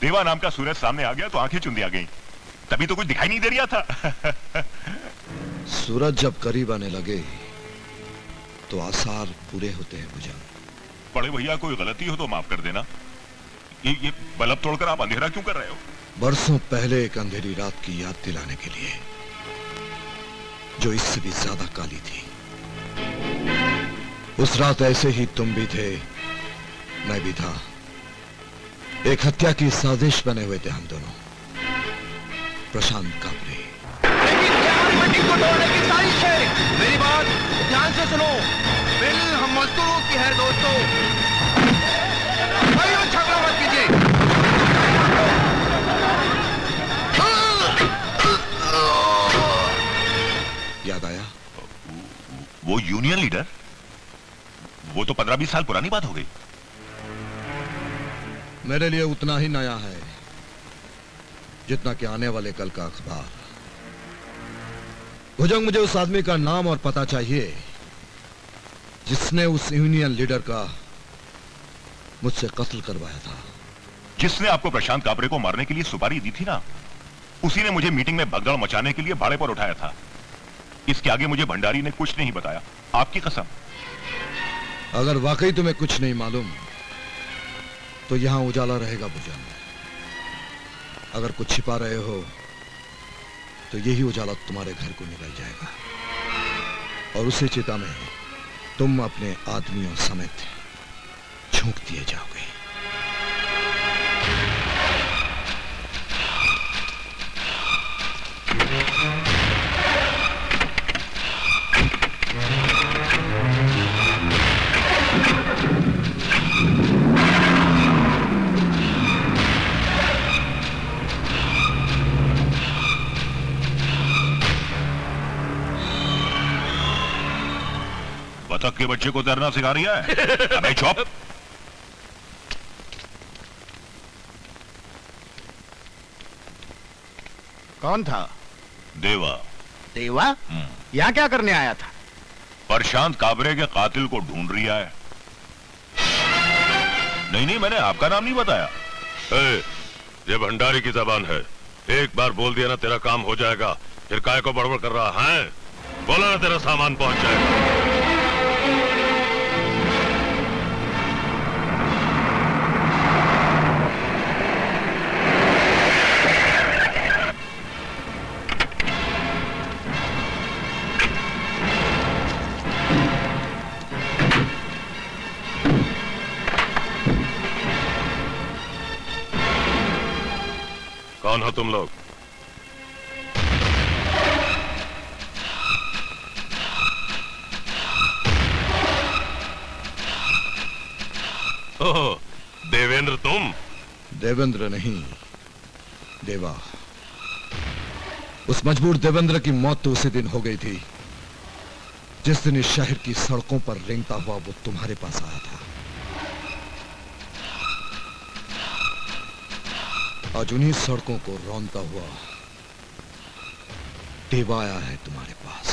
देवा नाम का सूरज सामने आ गया तो आंखें चुंदी आ गई। तभी तो कुछ दिखाई नहीं दे रहा था। सूरज जब करीब आने लगे तो आसार पूरे होते हैं भुजंग। बड़े भैया कोई गलती हो तो माफ कर देना। ये बल्ब तोड़कर आप अंधेरा क्यों कर रहे हो? बरसों पहले एक अंधेरी रात की याद दिलाने के लिए, जो इससे भी ज्यादा काली थी। उस रात ऐसे ही तुम भी थे, मैं भी था। एक हत्या की साजिश बने हुए थे हम दोनों, प्रशांत कापरे। लेकिन क्या हमारी मीटिंग को तोड़ने की साजिश है? मेरी बात ध्यान से सुनो। बिल हम मजदूरों की है दोस्तों। भाइयों झगड़ा मत कीजिए। याद आया? वो यूनियन लीडर, वो तो 15-20 साल पुरानी बात हो गई। मेरे लिए उतना ही नया है जितना कि आने वाले कल का अखबार। भुजंग, मुझे उस आदमी का नाम और पता चाहिए जिसने उस यूनियन लीडर का मुझसे कत्ल करवाया था। जिसने आपको प्रशांत कापरे को मारने के लिए सुपारी दी थी ना, उसी ने मुझे मीटिंग में भगदड़ मचाने के लिए भाड़े पर उठाया था। इसके आगे मुझे भंडारी ने कुछ नहीं बताया, आपकी कसम। अगर वाकई तुम्हें कुछ नहीं मालूम तो यहां उजाला रहेगा भुजंग। अगर कुछ छिपा रहे हो तो यही उजाला तुम्हारे घर को निकल जाएगा, और उसी चिता में तुम अपने आदमियों समेत झोंक दिए जाओगे। बतख के बच्चे को तैरना सिखा रही है? अबे चुप। कौन था? देवा। देवा? यहाँ क्या करने आया था? प्रशांत काबरे के कातिल को ढूंढ रही है। नहीं, मैंने आपका नाम नहीं बताया। ये भंडारी की जबान है। एक बार बोल दिया ना तेरा काम हो जाएगा। फिर काय को बड़बड़ कर रहा है? बोला ना तेरा सामान पहुंच जाएगा। कौन हो तुम लोग? ओह, देवेंद्र तुम? देवेंद्र नहीं, देवा। उस मजबूर देवेंद्र की मौत तो उसी दिन हो गई थी जिस दिन इस शहर की सड़कों पर रेंगता हुआ वो तुम्हारे पास आया था। आज उन्हीं सड़कों को रौंदता हुआ देवा आया है तुम्हारे पास।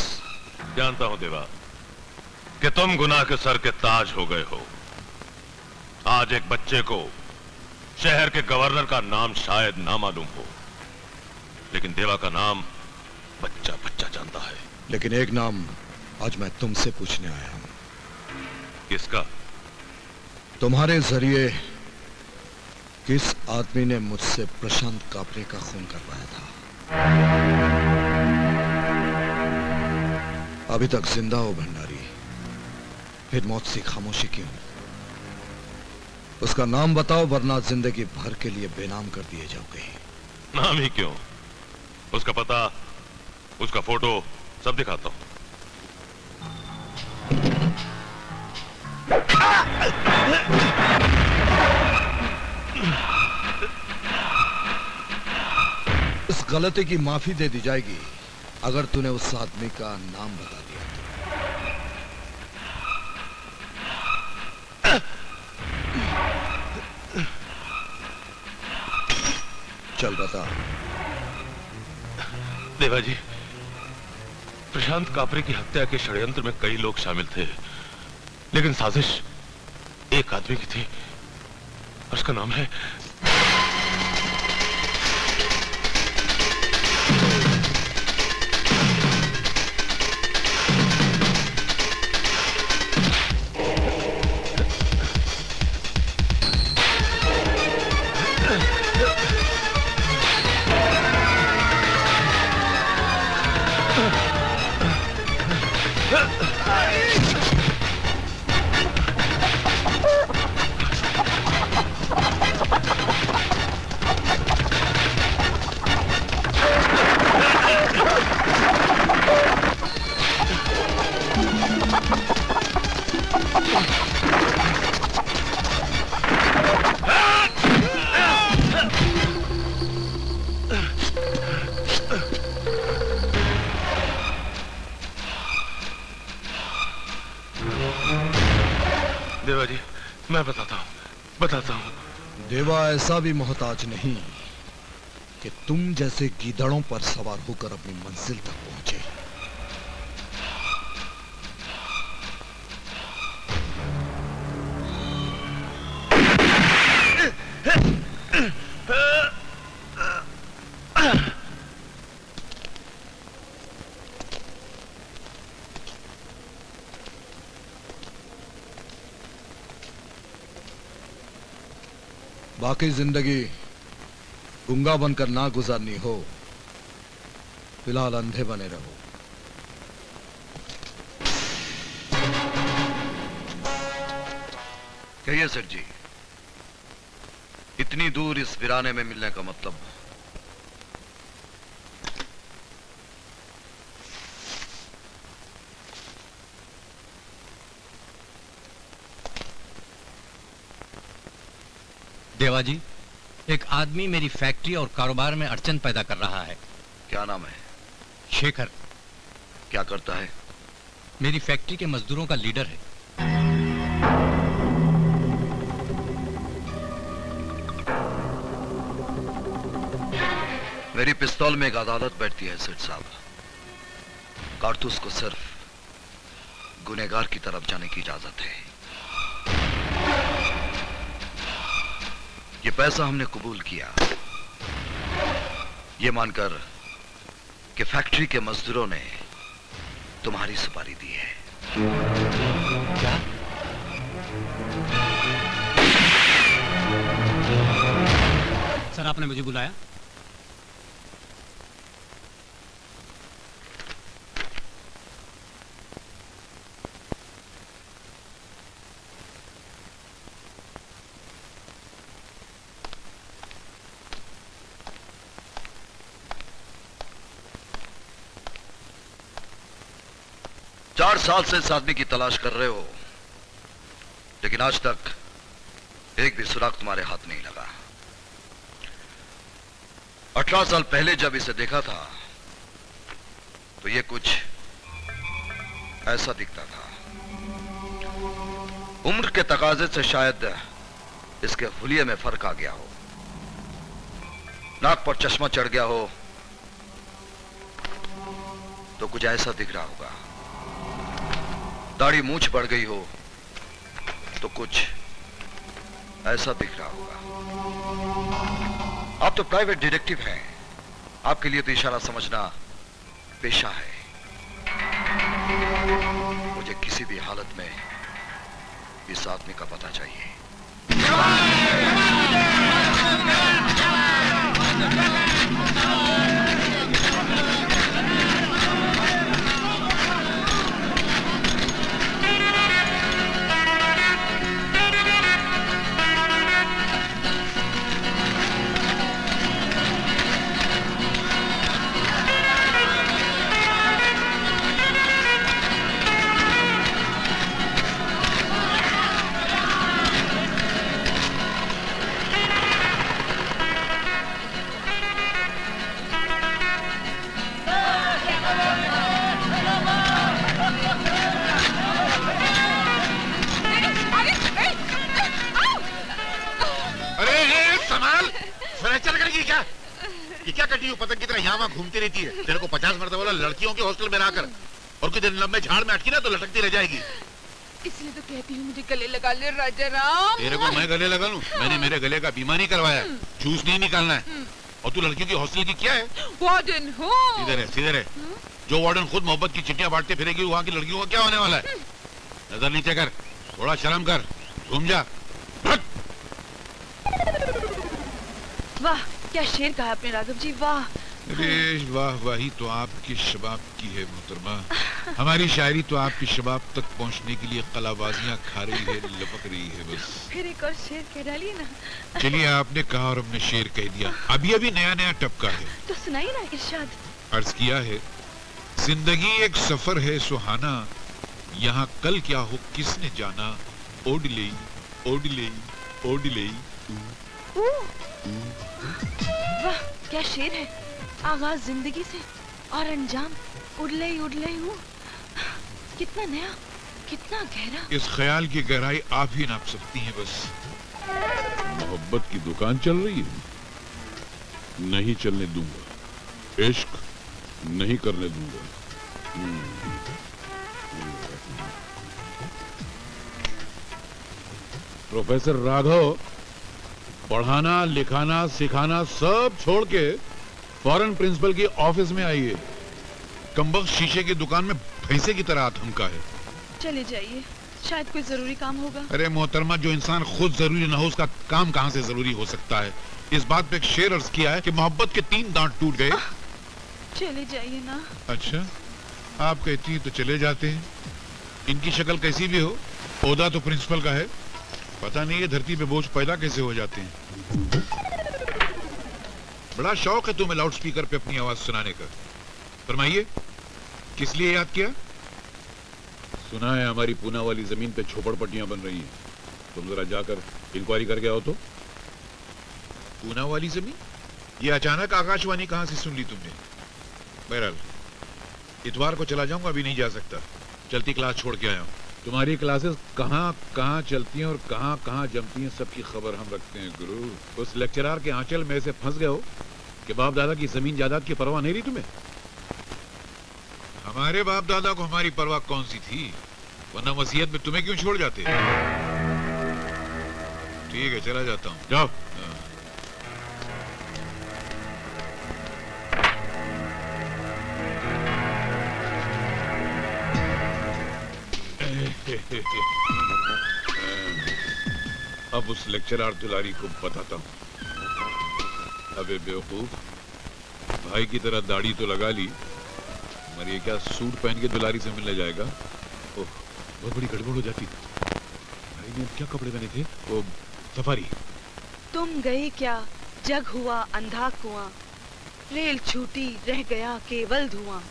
जानता हूं देवा कि तुम गुनाह के सर के ताज हो गए हो। आज एक बच्चे को शहर के गवर्नर का नाम शायद ना मालूम हो, लेकिन देवा का नाम बच्चा बच्चा जानता है। लेकिन एक नाम आज मैं तुमसे पूछने आया हूं। किसका? तुम्हारे जरिए किस आदमी ने मुझसे प्रशांत कापरे का खून करवाया था? अभी तक जिंदा हो भंडारी, फिर मौत से खामोशी क्यों? उसका नाम बताओ, वरना जिंदगी भर के लिए बेनाम कर दिए जाओगे। नाम ही क्यों, उसका पता, उसका फोटो सब दिखाता हूं। इस गलती की माफी दे दी जाएगी अगर तूने उस आदमी का नाम बता दिया तो। चल बता। देवा जी, प्रशांत कापरे की हत्या के षड्यंत्र में कई लोग शामिल थे, लेकिन साजिश एक आदमी की थी। उसका नाम है मैं बताता हूँ। देवा ऐसा भी मोहताज नहीं कि तुम जैसे गीदड़ों पर सवार होकर अपनी मंजिल तक पहुंचे। बाकी जिंदगी गूंगा बनकर ना गुजारनी हो, फिलहाल अंधे बने रहो। कहिए सेठ जी, इतनी दूर इस वीराने में मिलने का मतलब? देवा जी, एक आदमी मेरी फैक्ट्री और कारोबार में अड़चन पैदा कर रहा है। क्या नाम है? शेखर। क्या करता है? मेरी फैक्ट्री के मजदूरों का लीडर है। मेरी पिस्तौल में एक अदालत बैठती है सेठ साहब। कारतूस को सिर्फ गुनहगार की तरफ जाने की इजाजत है। ये पैसा हमने कबूल किया, ये मानकर कि फैक्ट्री के मजदूरों ने तुम्हारी सुपारी दी है। क्या? सर, आपने मुझे बुलाया? चार साल से इस आदमी की तलाश कर रहे हो, लेकिन आज तक एक भी सुराग तुम्हारे हाथ नहीं लगा। 18 साल पहले जब इसे देखा था तो ये कुछ ऐसा दिखता था। उम्र के तकाजे से शायद इसके हुलिये में फर्क आ गया हो, नाक पर चश्मा चढ़ गया हो तो कुछ ऐसा दिख रहा होगा, दाढ़ी मूंछ बढ़ गई हो तो कुछ ऐसा दिख रहा होगा। आप तो प्राइवेट डिटेक्टिव हैं, आपके लिए तो इशारा समझना पेशा है। मुझे किसी भी हालत में इस आदमी का पता चाहिए। पतंग की तरह यहाँ वहाँ घूमती रहती है। तेरे को 50 मरतबा बोला लड़कियों के हॉस्टल में रहकर, और कुछ दिन लंबे झाड़ में अटकी ना तो लटकती रह जाएगी। इसलिए तो कहती हूँ मुझे गले लगा ले राजा राम। तेरे को मैं गले लगा लूं? मैंने मेरे गले का बीमा नहीं करवाया, जूस नहीं निकालना है। और तू लड़कियों की हॉस्टल की क्या है? वार्डन हूँ। सीधे रहे। जो वार्डन खुद मोहब्बत की चिट्ठियां बांटते फिरेगी, वहाँ की लड़कियों का क्या होने वाला है? नजर नीचे कर, थोड़ा शर्म कर, घूम जा। वाह, क्या शेर कहा आपने राघव जी, वाह। अरे वाह, वाही तो आपके शबाब की है मोहतरमा। हमारी शायरी तो आपके शबाब तक पहुंचने के लिए कलाबाजियां खा रही है, लपक रही है बस। फिर एक और शेर कह डालिए ना। चलिए, आपने कहा और हमने शेर कह दिया। अभी नया टपका है तो सुनाइए ना इरशाद। अर्ज किया है, जिंदगी एक सफर है सुहाना, यहाँ कल क्या हो किसने जाना। ओडले ओडले ओडले। वाह, क्या शेर है। आगाज जिंदगी से और अंजाम उड़ले ही हूँ। कितना नया, कितना गहरा। इस ख्याल की गहराई आप ही नाप सकती हैं बस। मोहब्बत की दुकान चल रही है, नहीं चलने दूंगा। इश्क नहीं करने दूंगा। प्रोफेसर राघव, पढ़ाना लिखाना सिखाना सब छोड़ के फॉरेन प्रिंसिपल की ऑफिस में आइए। कमबख्त शीशे की दुकान में भैंसे की तरह आथमका है। चले जाइए, शायद कोई जरूरी काम होगा। अरे मोहतरमा, जो इंसान खुद जरूरी ना हो उसका काम कहां से जरूरी हो सकता है। इस बात पे एक शेर अर्ज किया है कि मोहब्बत के 3 दांत टूट गए। चले जाइए ना। अच्छा, आप कहती हैं तो चले जाते हैं। इनकी शक्ल कैसी भी हो, ओहदा तो प्रिंसिपल का है। पता नहीं ये धरती पे बोझ पैदा कैसे हो जाते हैं। बड़ा शौक है तुम्हें लाउड स्पीकर पे अपनी आवाज सुनाने का। फरमाइए, किस लिए याद किया? सुना है हमारी पूना वाली जमीन पे झोपड़पट्टियां बन रही हैं। तुम जरा जाकर इंक्वायरी करके आओ तो। पूना वाली जमीन? ये अचानक आकाशवाणी कहां से सुन ली तुमने? बहरहाल इतवार को चला जाऊंगा, अभी नहीं जा सकता। चलती क्लास छोड़ के आया हूं। तुम्हारी क्लासेस कहाँ कहाँ चलती हैं और कहाँ कहाँ जमती हैं, सबकी खबर हम रखते हैं गुरु। उस लेक्चरर के आंचल में से फंस गए हो कि बाप दादा की जमीन जायदाद की परवाह नहीं रही तुम्हें। हमारे बाप दादा को हमारी परवाह कौन सी थी, वरना वसीयत में तुम्हें क्यों छोड़ जाते? ठीक है, चला जाता हूँ। जाओ। अब उस लेक्चरर दुलारी को बताता हूँ। अबे बेवकूफ, भाई की तरह दाढ़ी तो लगा ली, मगर ये क्या सूट पहन के दुलारी से मिलने जाएगा? ओह, बहुत बड़ी गड़बड़ हो जाती। भाई ने क्या कपड़े पहने थे? वो सफारी। तुम गए क्या, जग हुआ अंधा कुआं, रेल छूटी रह गया केवल धुआं।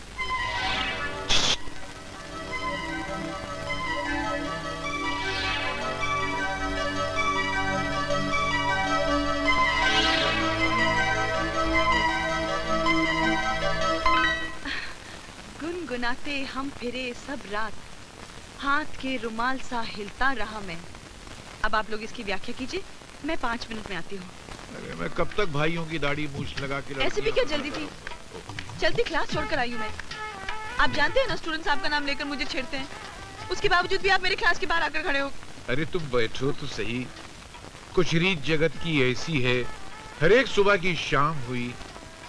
गुनगुनाते हम फिरे सब रात, हाथ के रुमाल सा हिलता रहा मैं। अब आप लोग इसकी व्याख्या कीजिए, मैं 5 मिनट में आती हूँ। अरे मैं कब तक भाइयों की दाढ़ी मूछ लगा के ऐसे भी क्या जल्दी थी, चलती क्लास छोड़कर आई हूँ मैं। आप जानते हैं ना, स्टूडेंट साहब का नाम लेकर मुझे छेड़ते हैं, उसके बावजूद भी आप मेरे क्लास के बाहर आकर खड़े हो। अरे तुम बैठो तो सही। कुछ रीत जगत की ऐसी है, हर एक सुबह की शाम हुई।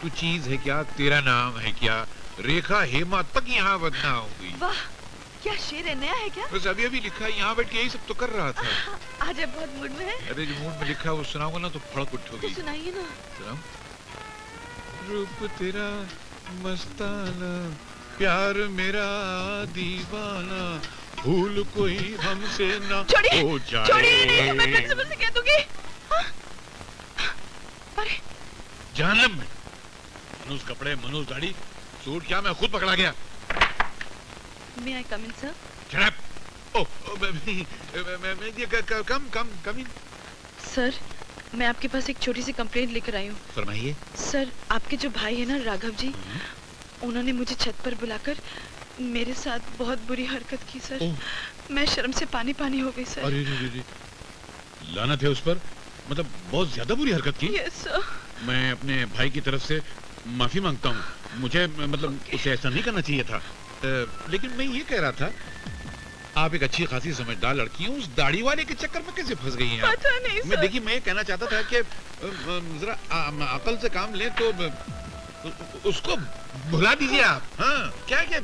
तू चीज है क्या, तेरा नाम है क्या, रेखा हेमा तक यहाँ बदनाम हुई। वाह, क्या शेर है, नया है क्या? बस अभी अभी लिखा है, यहाँ बैठ के यही सब तो कर रहा था। आज आप बहुत मूड में हैं। अरे जो मूड में लिखा है वो सुनाऊंगा ना तो फड़क उठोगी। तो सुनाइए ना। सुनाऊं? रूप तेरा मस्ताना, प्यार मेरा दीवाना, भूल कोई हमसे ना हो जाए। छोड़िए, नहीं तो मैं प्रिंसिपल से कह दूंगी। अरे जहन्नम में। मनुष्य कपड़े, मनुष्य दाढ़ी, सूट क्या मैं खुद पकड़ा गया। May I come in, sir? Shut up! Come in. Sir, मैं आपके पास एक छोटी सी कंप्लेंट लेकर आई हूँ। फरमाइए। सर, आपके जो भाई है ना राघव जी, उन्होंने मुझे छत पर बुलाकर मेरे साथ बहुत बुरी हरकत की सर। मैं शर्म से पानी पानी हो गई सर। अरे लानत है उस पर, मतलब बहुत ज्यादा बुरी हरकत की। Yes sir. मैं अपने भाई की तरफ से माफी मांगता हूँ। मुझे मतलब उसे ऐसा नहीं करना चाहिए था। लेकिन मैं ये कह रहा था, आप एक अच्छी खासी समझदार लड़की हैं, उस दाढ़ी वाले के चक्कर में कैसे फंस गई हैं? पता नहीं सर। मैं देखिए, मैं ये कहना चाहता था कि जरा अकल से काम लें तो उसको भुला दीजिए आप। हाँ, क्या क्या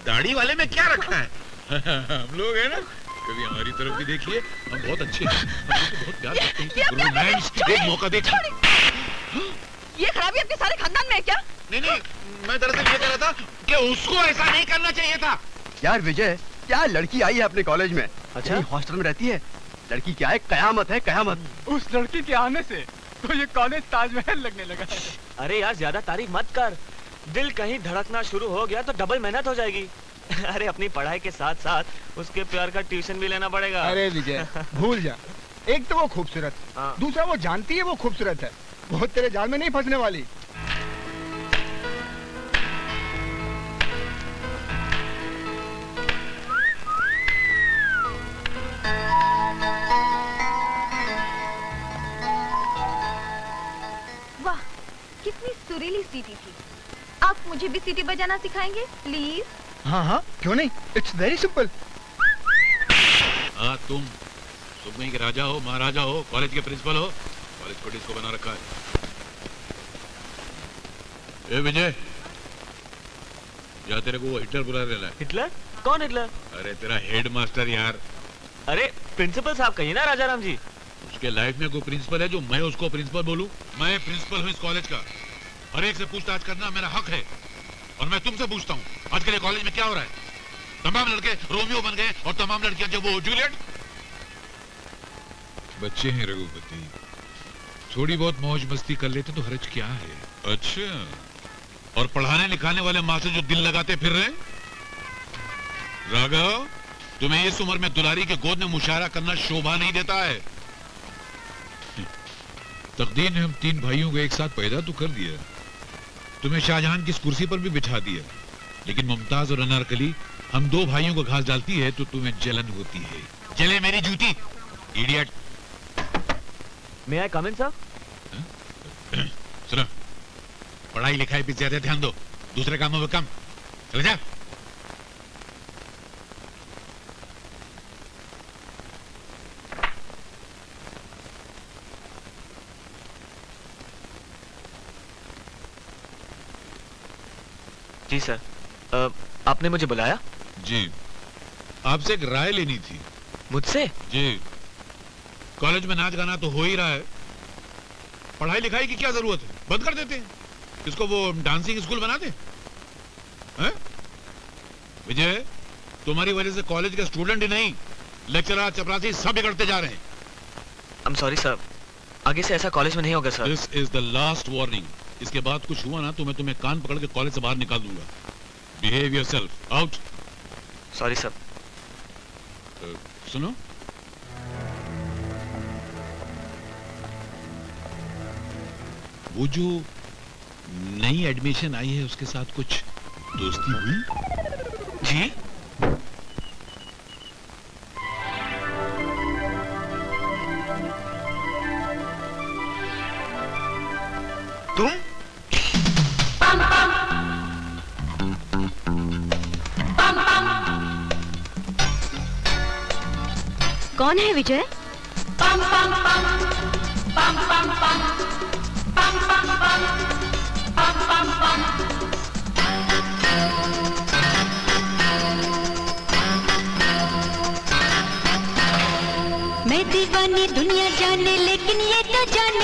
दाढ़ी वाले में क्या रखा है? हम लोग है ना, कभी हमारी तरफ भी देखिए, हम बहुत अच्छे हैं, हम तो बहुत प्यार करते हैं। रोमांस एक मौका देखिए। ये खराबी आपके सारे खानदान में है क्या? नहीं, मैं दरअसल ये कह रहा था कि उसको ऐसा नहीं करना चाहिए था। यार विजय, क्या लड़की आई है अपने कॉलेज में? अच्छा, हॉस्टल में रहती है। लड़की क्या है, कयामत है कयामत। उस लड़की के आने से तो ये कॉलेज ताजमहल लगने लगा है। अरे यार, ज्यादा तारीफ मत कर, दिल कहीं धड़कना शुरू हो गया तो डबल मेहनत हो जाएगी। अरे अपनी पढ़ाई के साथ साथ उसके प्यार का ट्यूशन भी लेना पड़ेगा। अरे विजय, भूल जा, एक तो वो खूबसूरत, दूसरा वो जानती है वो खूबसूरत है, बहुत तेरे जाल में नहीं फंसने वाली। वाह, कितनी सुरीली सीटी थी। आप मुझे भी सीटी बजाना सिखाएंगे प्लीज? हाँ हाँ, क्यों नहीं, इट्स वेरी सिंपल। हाँ, तुम सुबह के राजा हो, महाराजा हो, कॉलेज के प्रिंसिपल हो, कॉलेज को डिस्को बना रखा है। ए विजय, या तेरे को वो हिटलर बुला रहा है। हिटलर? कौन हिटलर? अरे तेरा हेड मास्टर यार। अरे प्रिंसिपल साहब कहिए ना राजाराम जी। उसके लाइफ में कोई प्रिंसिपल है जो मैं उसको प्रिंसिपल बोलूं? मैं प्रिंसिपल हूं इस कॉलेज का। हर एक से पूछताछ करना मेरा हक है। और मैं तुमसे पूछता हूं, आज के लिए कॉलेज में क्या हो रहा है? तमाम लड़के रोमियो बन गए और तमाम लड़कियां जो वो जूलियट। बच्चे हैं रघुपति, थोड़ी बहुत मौज मस्ती कर लेते तो हर्ज क्या है। अच्छा, और पढ़ाने लिखाने वाले मास्टर जो दिल लगाते फिर रहे? राघव, तुम्हें इस उम्र में दुलारी के गोद में मुशायरा करना शोभा नहीं देता है। तकदीर ने हम तीन भाइयों को एक साथ पैदा तो कर दिया, तुम्हें शाहजहां की इस कुर्सी पर भी बिठा दिया, लेकिन मुमताज और अनारकली हम दो भाइयों को घास डालती है तो तुम्हें जलन होती है। चले मेरी जूती, इडियट। मे आई कम इन सर? सुनो, पढ़ाई लिखाई पे ज्यादा ध्यान दो, दूसरे कामों में कम। चले जा। जी सर, आपने मुझे बुलाया? जी, आपसे एक राय लेनी थी। मुझसे? जी। कॉलेज में नाच गाना तो हो ही रहा है, पढ़ाई लिखाई की क्या जरूरत है? बंद कर देते हैं, इसको वो डांसिंग स्कूल बना दे। हैं? विजय, तुम्हारी वजह से कॉलेज के स्टूडेंट ही नहीं, लेक्चरर चपरासी सब बिगड़ते जा रहे हैं। I'm sorry सर, आगे से ऐसा कॉलेज में नहीं होगा sir. This is the last warning। इसके बाद कुछ हुआ ना तो मैं तुम्हें कान पकड़ के कॉलेज से बाहर निकाल दूंगा। Behave yourself, out। Sorry sir. सुनो, वो जो नई एडमिशन आई है उसके साथ कुछ दोस्ती हुई? जी? तुम? कौन है विजय? मैं दीवानी दुनिया जाने, लेकिन ये तो जाने